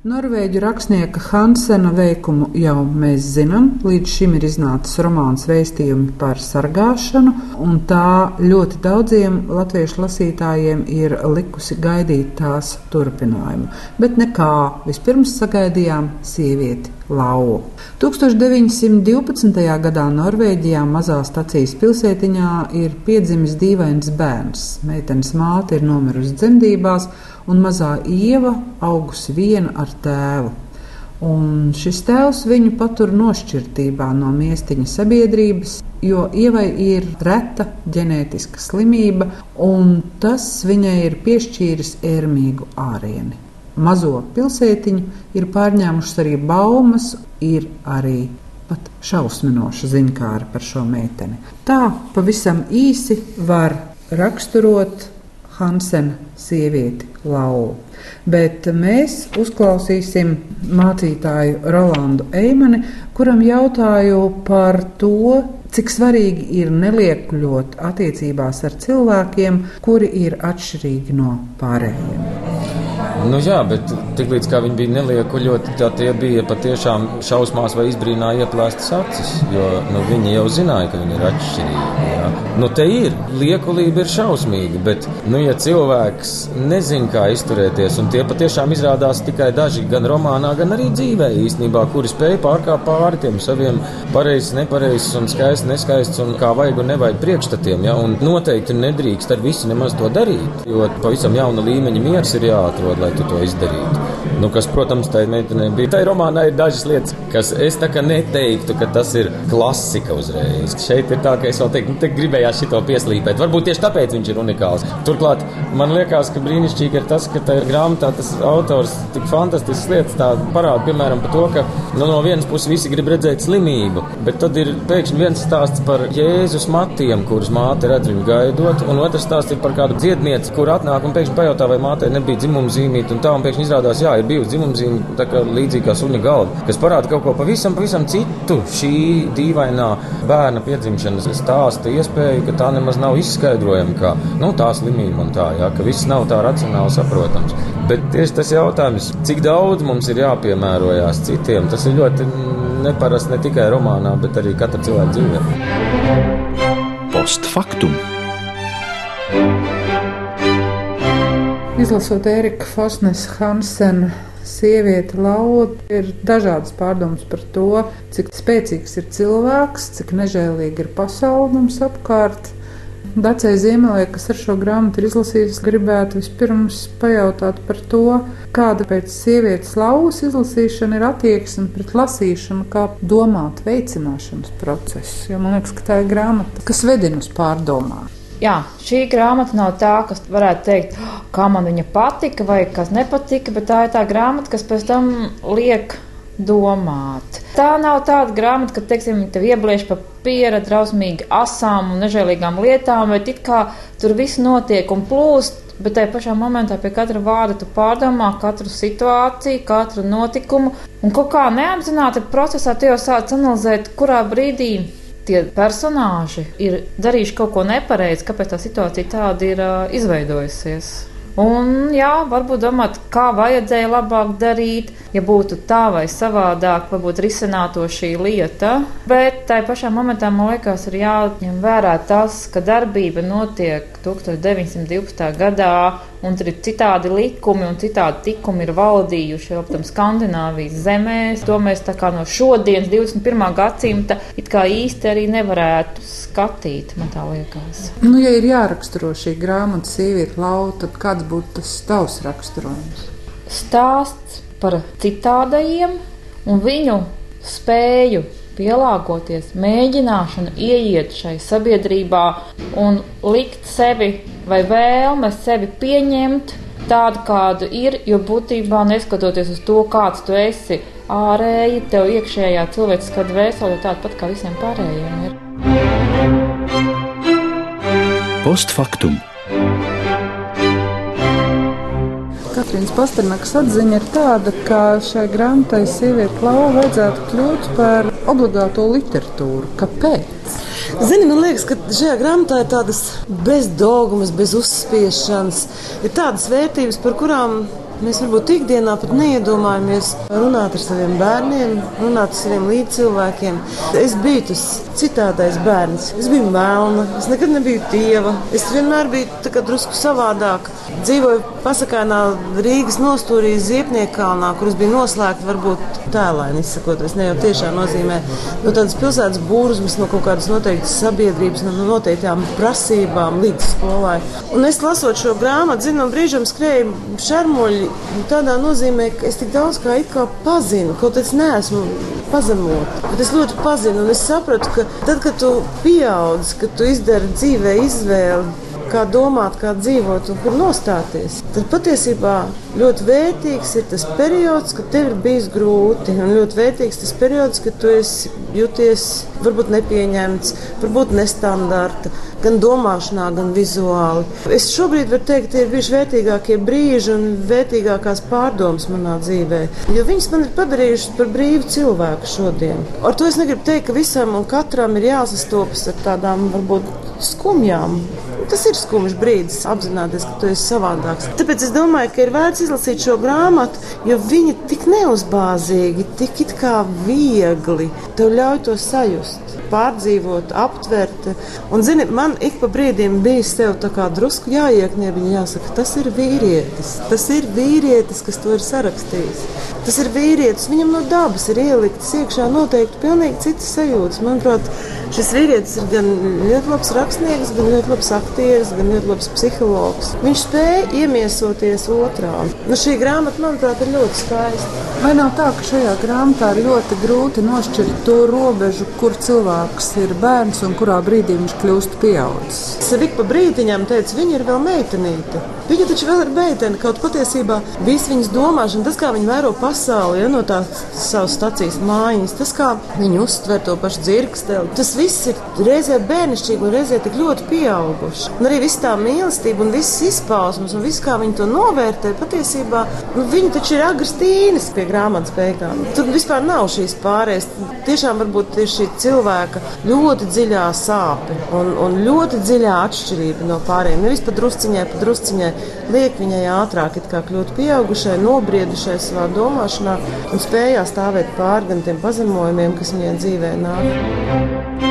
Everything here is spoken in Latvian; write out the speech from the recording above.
Norvēģu rakstnieka Hansena veikumu jau mēs zinām. Līdz šim ir iznācis romāns Vēstījumi par sargāšanu, un tā ļoti daudziem latviešu lasītājiem ir likusi gaidīt tās turpinājumu. Bet nekā, vispirms sagaidījām sievieti Lauvu. 1912. gadā Norvēģijā mazā stacijas pilsētiņā ir piedzimis dīvains bērns. Meitenes māte ir nomirusi dzemdībās, un mazā Ieva augusi viena ar tēvu. Un šis tēvs viņu patur nošķirtībā no miestiņa sabiedrības, jo Ievai ir reta ģenētiska slimība, un tas viņai ir piešķīris ērmīgu ārieni. Mazo pilsētiņu ir pārņēmušas arī baumas, ir arī pat šausminoša ziņkāra par šo meiteni. Tā pavisam īsi var raksturot Hansena sievieti Lauvu. Bet mēs uzklausīsim mācītāju Rolandu Eimani, kuram jautāju par to, cik svarīgi ir neliekuļot attiecībās ar cilvēkiem, kuri ir atšķirīgi no pārējiem. Jā, bet tiklīdz kā viņi bija neliekuļoti, tad tie bija patiešām šausmās vai izbrīnā ieplēstas acis, jo viņi jau zināja, ka viņi ir atšķirīgi. Jā. Te ir, liekulība ir šausmīga, bet, ja cilvēks nezin, kā izturēties, un tie patiešām izrādās tikai daži, gan romānā, gan arī dzīvē īstenībā, kuri spēja pārkāpt pāri tiem saviem pareizs, nepareizs un skaists, neskaists un kā vajag un nevajag priekšstatiem, ja, un noteikti nedrīkst ar visu nemaz to darīt, jo pavisam jauna līmeņa miers ir jāatrod, lai tu to izdarītu. Kas, protams, tai meitenei bija. Tai romānā ir dažas lietas, kas es tā kā neteiktu, ka tas ir klasika uzreiz. Šeit ir tā, ka es vēl teiktu, gribējās šito pieslīpēt. Varbūt tieši tāpēc viņš ir unikāls. Turklāt man liekas, ka brīnišķīgi ir tas, ka tajā grāmatā tas autors tik fantastisks lietas tā parāda, piemēram, par to, ka no vienas puses visi grib redzēt slimību, bet tad ir pēkšņi viens stāsts par Jēzus matiem, kurus māte redz viņu gaidot, un otrs stāsts ir par kādu dziednieci, kur atnāk un pēkšņi pajautā, vai mātei nebija dzimumzīmīte, un tā, un pēkšņi izrādās, jā, ir bijusi dzimumzīme, tā kā līdzīgi kā suņa galva, kas parāda kaut ko pavisam citu šī dīvainā bērna piedzimšanas stāsta iespēju, ka tā nemaz nav izskaidrojama, kā, tā slimība un tā, jā, ka viss nav tā racionāli saprotams. Bet tieši tas jautājums, cik daudz mums ir jāpiemērojās citiem, tas ir ļoti neparasts ne tikai romānā, bet arī katra cilvēka dzīvē. Postfaktum. Izlasot Ērika Fosnes Hansena sievieti Lauvu, ir dažādas pārdomas par to, cik spēcīgs ir cilvēks, cik nežēlīgi ir pasaule mums apkārt. Dacei Ziemelē, kas ar šo grāmatu ir izlasījis, gribētu vispirms pajautāt par to, kāda pēc sievietes Lauvas izlasīšana ir attieksme pret lasīšanu, kā domāt veicināšanas procesu. Jo man liekas, ka tā ir grāmata, kas vedina uz pārdomām. Jā, šī grāmata nav tā, kas varētu teikt, kā man viņa patika vai kas nepatika, bet tā ir tā grāmata, kas pēc tam liek domāt. Tā nav tāda grāmata, ka, teiksim, tev iebliež pa piera drausmīgi asām un nežēlīgām lietām, bet it kā tur viss notiek un plūst, bet tajā pašā momentā pie katra vārda tu pārdomā katru situāciju, katru notikumu, un kaut kā neapzināti procesā tu jau sāc analizēt, kurā brīdī tie personāži ir darījuši kaut ko nepareizi, kāpēc tā situācija tāda ir izveidojusies. Un jā, varbūt domāt, kā vajadzēja labāk darīt, ja būtu tā vai savādāk, varbūt risināto šī lieta. Bet tajā pašā momentā, man liekas, ir jāņem vērā tas, ka darbība notiek 1912. gadā, un tur ir citādi likumi un citādi tikumi ir valdījuši jau tam Skandināvijas zemēs. To mēs tā kā no šodienas 21. gadsimta it kā īsti arī nevarētu skatīt, man tā liekas. Ja ir jāraksturo šī grāmata sieviete Lauva, tad kāds būtu tas tavs raksturojums? Stāsts par citādajiem un viņu spēju pielāgoties, mēģināšanu ieiet šai sabiedrībā un likt sevi vai vēlme sevi pieņemt tādu, kādu ir, jo būtībā neskatoties uz to, kāds tu esi ārēji, tev iekšējā cilvēciskā dvēsele ir tāda pat kā visiem pārējiem ir. Postfaktum. Katrīnas Pasternakas atziņa ir tāda, ka šai grāmatai sieviete Lauva vajadzētu kļūt par obligāto literatūru. Kāpēc? Zini, man liekas, ka šajā grāmatā ir tādas bez dogmas, bez uzspiešanas, ir tādas vērtības, par kurām Mēs varbūt ikdienā pat neiedomājamies runāt ar saviem bērniem, runāt ar saviem līdzcilvēkiem. Es biju tas citādais bērns. Es biju melna, es nekad nebiju tieva. Es vienmēr biju drusku savādāk. Dzīvoju pasakainā Rīgas nostūrī Ziepniekalnā, kuras bija noslēgta varbūt tēlaini izsakoties. Ne jau tiešām nozīmē no tādas pilsētas burzmas, no kaut kādas noteiktas sabiedrības, no noteiktām prasībām līdz skolai. Un es lasot šo grāmatu, zinu, no brīžam skrēju šarmuļi tādā nozīmē, ka es tik daudz kā it kā pazinu, kaut es neesmu pazemot. Bet es ļoti pazinu un es sapratu, ka tad, kad tu pieaudz, kad tu izdari dzīvē izvēli, kā domāt, kā dzīvot un kur nostāties, tad patiesībā ļoti vērtīgs ir tas periods, kad tev ir bijis grūti. Un ļoti vērtīgs tas periods, kad tu esi jūties varbūt nepieņemts, varbūt nestandarta, gan domāšanā, gan vizuāli. Es šobrīd varu teikt, ka tie ir bijuši vērtīgākie brīži un vērtīgākās pārdomas manā dzīvē. Jo viņas man ir padarījušas par brīvu cilvēku šodien. Ar to es negribu teikt, ka visam un katram ir jāsastopas ar tādām varbūt skumjām. Tas ir skumjš brīdis apzināties, ka tu esi savādāks. Tāpēc es domāju, ka ir vērts izlasīt šo grāmatu, jo viņa tik neuzbāzīgi, tik it kā viegli tev ļauj to sajust, pārdzīvot, aptvert. Un, zini, man ik pa brīdim bija sev tā kā drusku jāiekniebiņa, jāsaka, tas ir vīrietis. Tas ir vīrietis, kas to ir sarakstījis. Tas ir vīrietis, viņam no dabas ir ieliktas iekšā noteikti pilnīgi citas sajūtas. Manuprāt, šis vīrietis ir gan ļoti labs rakstnieks, gan ļoti labs aktieris, gan ļoti labs psihologs. Viņš spēja iemiesoties otrā. Šī grāmata, manuprāt, ir ļoti skaista. Vai nav tā, ka šajā grāmatā ir ļoti grūti nošķirt to robežu, kur cilvēks ir bērns un kurā brīdī viņš kļūst pieaudzis? Es ik pa brītiņām teicu, viņa ir vēl meitenīte. Viņa taču vēl ir meitene, kaut patiesībā viss viņas domāšana, tas, kā viņa vēro pasauli, no tās savas stacijas mājiņas, tas, kā viņa uztver to pašu dzirksteli, tas viss ir reizē bērnišķīgi un reizē tik ļoti pieauguši. Un arī viss tā mīlestība un viss izpausmas un viss, kā viņa to novērtē, patiesībā, viņa taču ir agrestīnas pie grāmatas beigām. Tur vispār nav šīs pārējas. Tiešām varbūt ir šī cilvēka ļoti dziļā sāpe un ļoti dziļā atšķirība no pārējiem. Nevis pa drusciņai liek viņai ātrāk it kā kļūt pieaugušai, nobriedušai savā domāšanā un spējā stāvēt pāri gan tiem pazemojumiem, kas viņai dzīvē nāk.